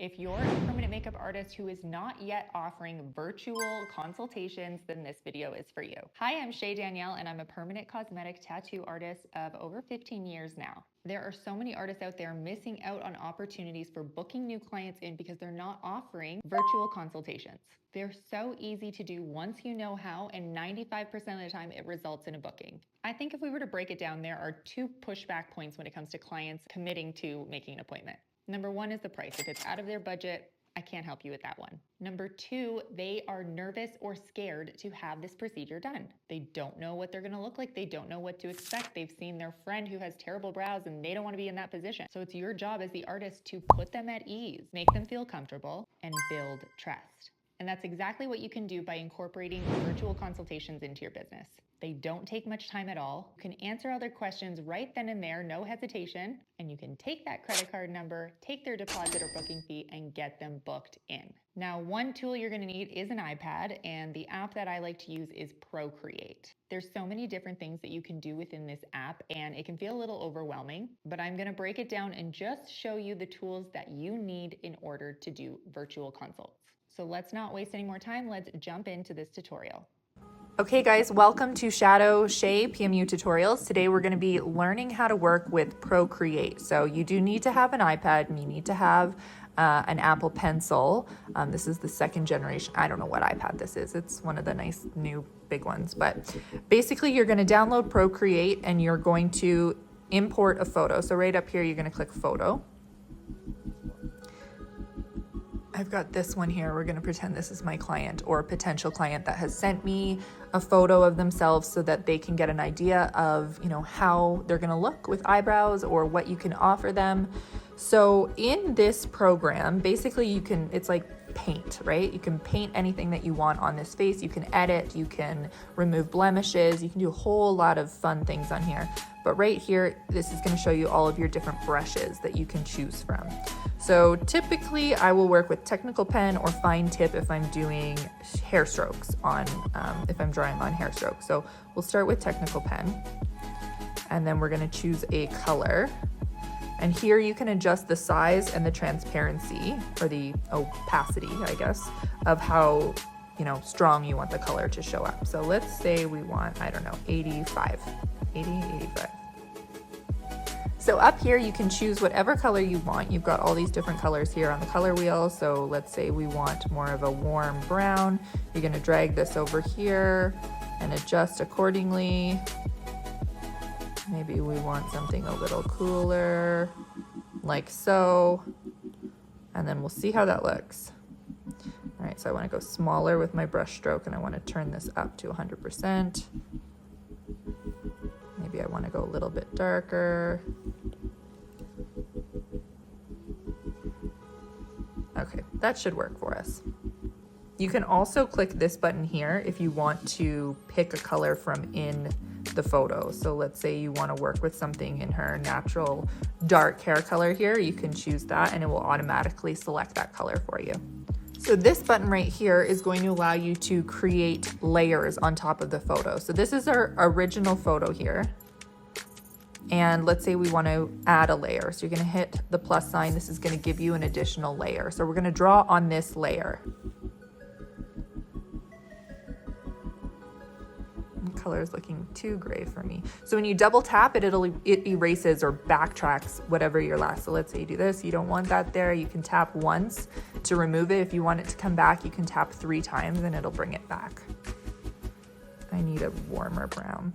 If you're a permanent makeup artist who is not yet offering virtual consultations, then this video is for you. Hi, I'm Shay Danielle, and I'm a permanent cosmetic tattoo artist of over 15 years now. There are so many artists out there missing out on opportunities for booking new clients in because they're not offering virtual consultations. They're so easy to do once you know how, and 95% of the time it results in a booking. I think if we were to break it down, there are two pushback points when it comes to clients committing to making an appointment. Number one is the price. If it's out of their budget, I can't help you with that one. Number two, they are nervous or scared to have this procedure done. They don't know what they're gonna look like. They don't know what to expect. They've seen their friend who has terrible brows and they don't wanna be in that position. So it's your job as the artist to put them at ease, make them feel comfortable, and build trust. And that's exactly what you can do by incorporating virtual consultations into your business. They don't take much time at all. You can answer all their questions right then and there, no hesitation, and you can take that credit card number, take their deposit or booking fee, and get them booked in. Now, one tool you're gonna need is an iPad, and the app that I like to use is Procreate. There's so many different things that you can do within this app, and it can feel a little overwhelming, but I'm gonna break it down and just show you the tools that you need in order to do virtual consults. So let's not waste any more time. Let's jump into this tutorial. Okay guys, welcome to Shadow Shay PMU Tutorials. Today we're going to be learning how to work with Procreate. So you do need to have an iPad and you need to have an Apple Pencil. This is the second generation. I don't know what iPad this is. It's one of the nice new big ones. But basically you're going to download Procreate and you're going to import a photo. So right up here you're going to click Photo. I've got this one here. We're going to pretend this is my client or a potential client that has sent me a photo of themselves so that they can get an idea of, how they're going to look with eyebrows or what you can offer them. So in this program, basically it's like paint, right? You can paint anything that you want on this face. You can edit, you can remove blemishes, you can do a whole lot of fun things on here. But right here, this is going to show you all of your different brushes that you can choose from. So typically I will work with technical pen or fine tip if I'm doing hair strokes if I'm drawing on hair strokes. So we'll start with technical pen and then we're going to choose a color. And here you can adjust the size and the transparency or the opacity, I guess, of how, strong you want the color to show up. So let's say we want, 85. So up here, you can choose whatever color you want. You've got all these different colors here on the color wheel. So let's say we want more of a warm brown. You're gonna drag this over here and adjust accordingly. Maybe we want something a little cooler, like so. And then we'll see how that looks. All right, so I wanna go smaller with my brush stroke and I wanna turn this up to 100%. Maybe I wanna go a little bit darker. Okay, that should work for us. You can also click this button here if you want to pick a color from in the photo. So let's say you want to work with something in her natural dark hair color here, you can choose that and it will automatically select that color for you. So this button right here is going to allow you to create layers on top of the photo. So this is our original photo here. And let's say we want to add a layer. So you're going to hit the plus sign. This is going to give you an additional layer. So we're going to draw on this layer. The color is looking too gray for me. So when you double tap it, it erases or backtracks whatever your last. So let's say you do this, you don't want that there. You can tap once to remove it. If you want it to come back, you can tap 3 times and it'll bring it back. I need a warmer brown.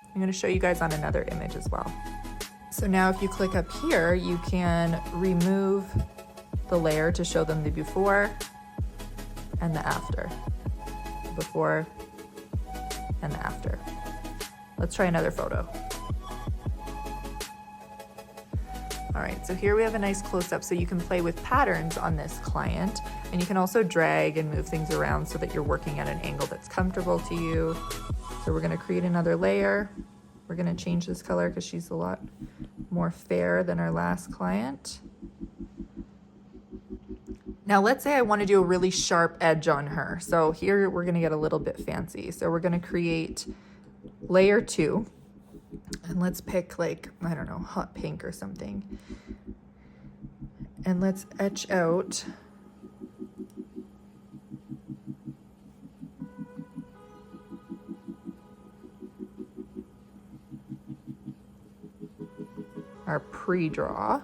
I'm going to show you guys on another image as well. So now if you click up here, you can remove the layer to show them the before and the after. Before and the after. Let's try another photo. All right, so here we have a nice close-up so you can play with patterns on this client, and you can also drag and move things around so that you're working at an angle that's comfortable to you. So we're gonna create another layer. We're gonna change this color because she's a lot more fair than our last client. Now let's say I want to do a really sharp edge on her. So here we're gonna get a little bit fancy. So we're gonna create layer 2, and let's pick like, I don't know, hot pink or something. And let's etch out our pre-draw.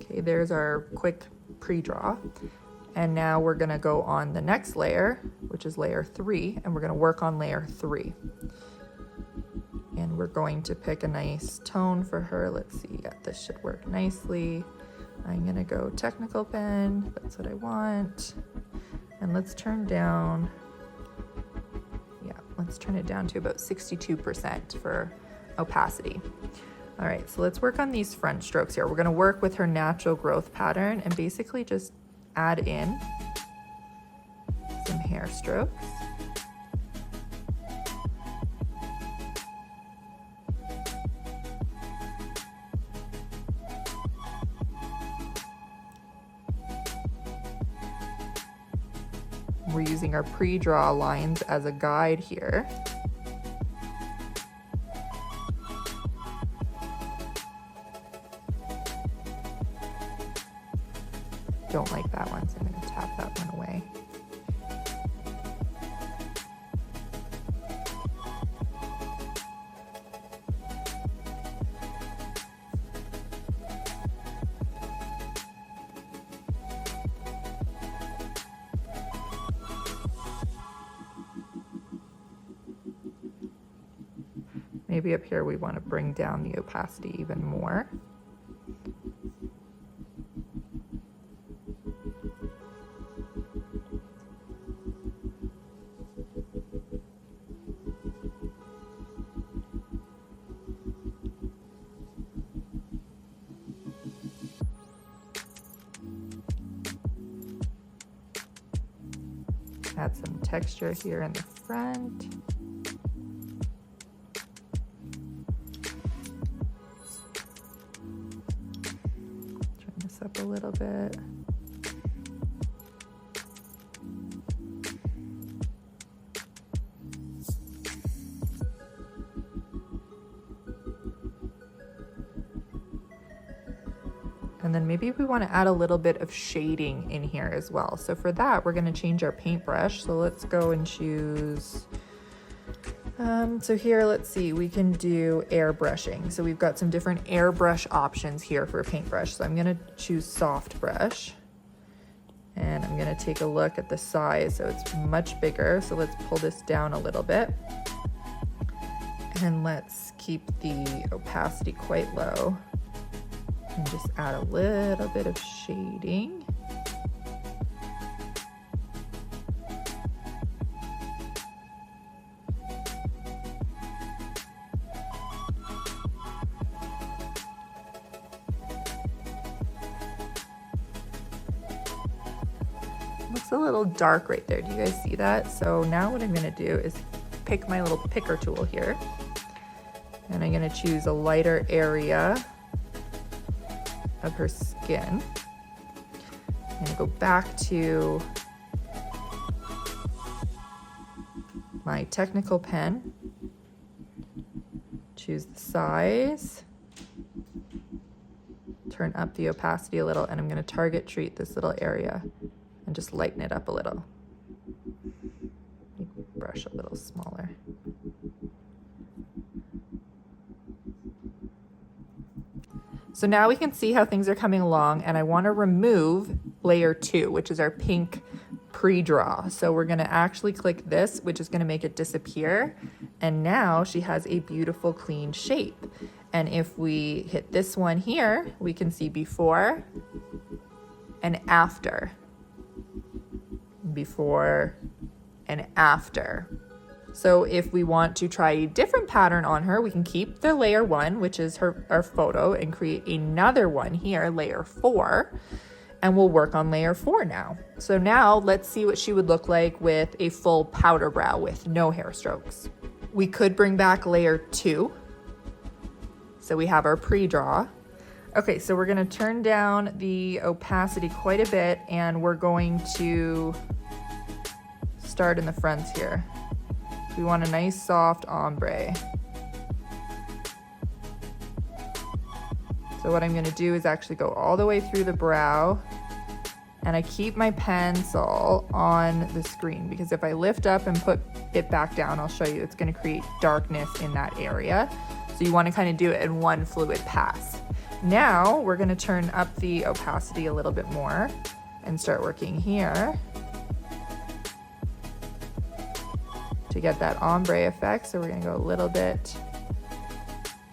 Okay, there's our quick pre-draw. And now we're gonna go on the next layer, which is layer 3, and we're gonna work on layer 3. And we're going to pick a nice tone for her. Let's see, yeah, this should work nicely. I'm gonna go technical pen, that's what I want. And let's turn down, yeah, let's turn it down to about 62% for opacity. All right, so let's work on these front strokes here. We're gonna work with her natural growth pattern and basically just add in some hair strokes. We're using our pre-draw lines as a guide here. Don't like that one, so I'm going to tap that one away. Maybe up here we want to bring down the opacity even more. Add some texture here in the front. Turn this up a little bit. And then maybe we want to add a little bit of shading in here as well. So for that, we're going to change our paintbrush. So let's go and choose, so here, let's see, we can do airbrushing. So we've got some different airbrush options here for a paintbrush. So I'm going to choose soft brush. And I'm going to take a look at the size. So it's much bigger. So let's pull this down a little bit. And let's keep the opacity quite low. And just add a little bit of shading. Looks a little dark right there. Do you guys see that? So now what I'm going to do is pick my little picker tool here. And I'm going to choose a lighter area of her skin. I'm gonna go back to my technical pen, choose the size, turn up the opacity a little, and I'm gonna target treat this little area and just lighten it up a little. Make brush a little smaller. So now we can see how things are coming along, and I want to remove layer 2, which is our pink pre-draw. So we're going to actually click this, which is going to make it disappear. And now she has a beautiful clean shape. And if we hit this one here, we can see before and after. Before and after. So if we want to try a different pattern on her, we can keep the layer 1, which is our photo, and create another one here, layer 4, and we'll work on layer 4 now. So now let's see what she would look like with a full powder brow with no hair strokes. We could bring back layer 2. So we have our pre-draw. Okay, so we're gonna turn down the opacity quite a bit, and we're going to start in the fronts here. We want a nice soft ombre. So what I'm gonna do is actually go all the way through the brow, and I keep my pencil on the screen because if I lift up and put it back down, I'll show you, it's gonna create darkness in that area. So you wanna kind of do it in one fluid pass. Now we're gonna turn up the opacity a little bit more and start working here to get that ombre effect. So we're gonna go a little bit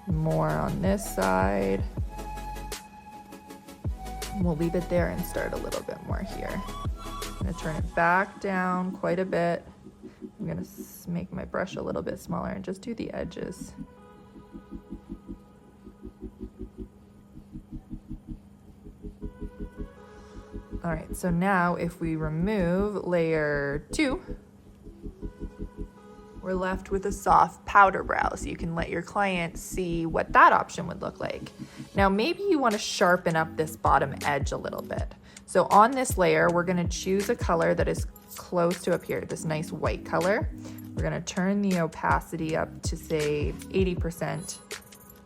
more on this side. And we'll leave it there and start a little bit more here. I'm gonna turn it back down quite a bit. I'm gonna make my brush a little bit smaller and just do the edges. All right, so now if we remove layer 2, we're left with a soft powder brow, so you can let your client see what that option would look like. Now maybe you want to sharpen up this bottom edge a little bit. So on this layer, we're going to choose a color that is close to up here, this nice white color. We're going to turn the opacity up to say 80%,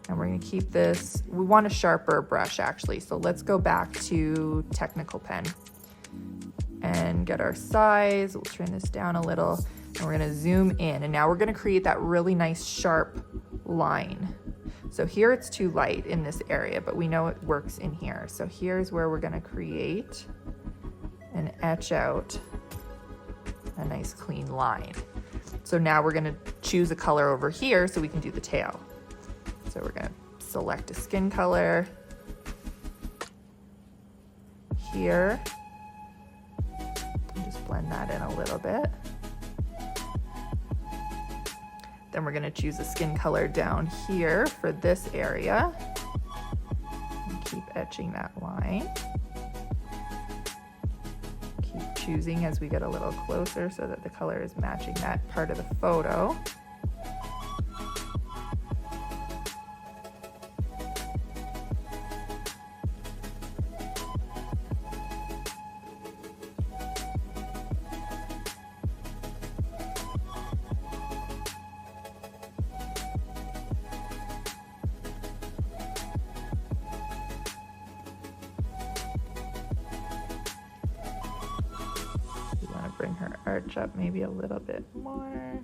and we're going to keep this. We want a sharper brush actually, so let's go back to technical pen and get our size. We'll turn this down a little. And we're gonna zoom in, and now we're gonna create that really nice sharp line. So here it's too light in this area, but we know it works in here. So here's where we're gonna create and etch out a nice clean line. So now we're gonna choose a color over here so we can do the tail. So we're gonna select a skin color here. And just blend that in a little bit. Then we're gonna choose a skin color down here for this area. And keep etching that line. Keep choosing as we get a little closer so that the color is matching that part of the photo. Bring her arch up maybe a little bit more.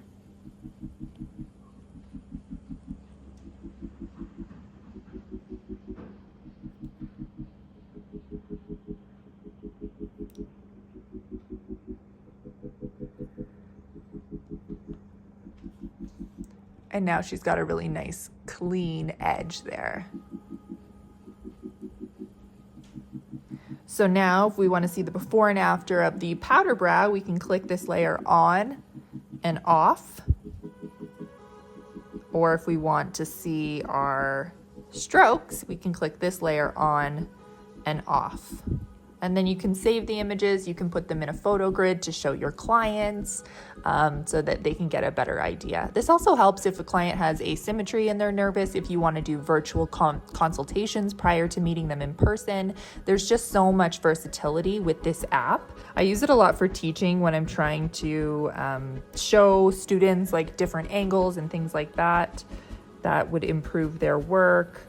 And now she's got a really nice clean edge there. So now if we want to see the before and after of the powder brow, we can click this layer on and off. Or if we want to see our strokes, we can click this layer on and off. And then you can save the images, you can put them in a photo grid to show your clients so that they can get a better idea. This also helps if a client has asymmetry and they're nervous, if you want to do virtual consultations prior to meeting them in person. There's just so much versatility with this app. I use it a lot for teaching when I'm trying to show students like different angles and things like that would improve their work.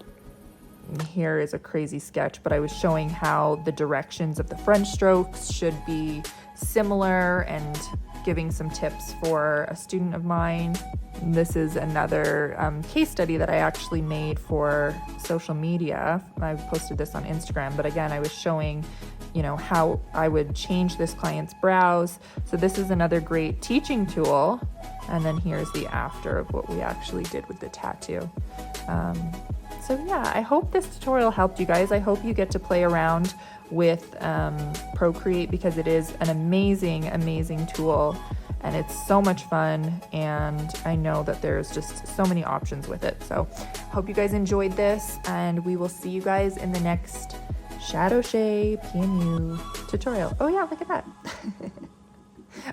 And here is a crazy sketch, but I was showing how the directions of the French strokes should be similar and giving some tips for a student of mine. And this is another case study that I actually made for social media. I posted this on Instagram, but again, I was showing, you know, how I would change this client's brows. So this is another great teaching tool. And then here's the after of what we actually did with the tattoo. So yeah, I hope this tutorial helped you guys. I hope you get to play around with Procreate because it is an amazing, amazing tool and it's so much fun. And I know that there's just so many options with it. So hope you guys enjoyed this and we will see you guys in the next Shadow Shay PNU tutorial. Oh yeah, look at that.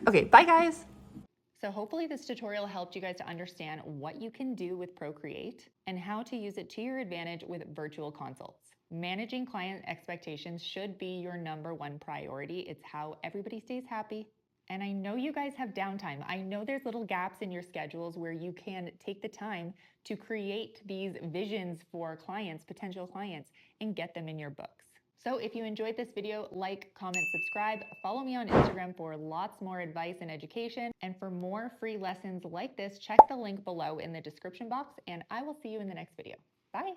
Okay, bye guys. So hopefully this tutorial helped you guys to understand what you can do with Procreate and how to use it to your advantage with virtual consults. Managing client expectations should be your #1 priority. It's how everybody stays happy. And I know you guys have downtime. I know there's little gaps in your schedules where you can take the time to create these visions for clients, potential clients, and get them in your books. So if you enjoyed this video, like, comment, subscribe, follow me on Instagram for lots more advice and education. And for more free lessons like this, check the link below in the description box, and I will see you in the next video. Bye.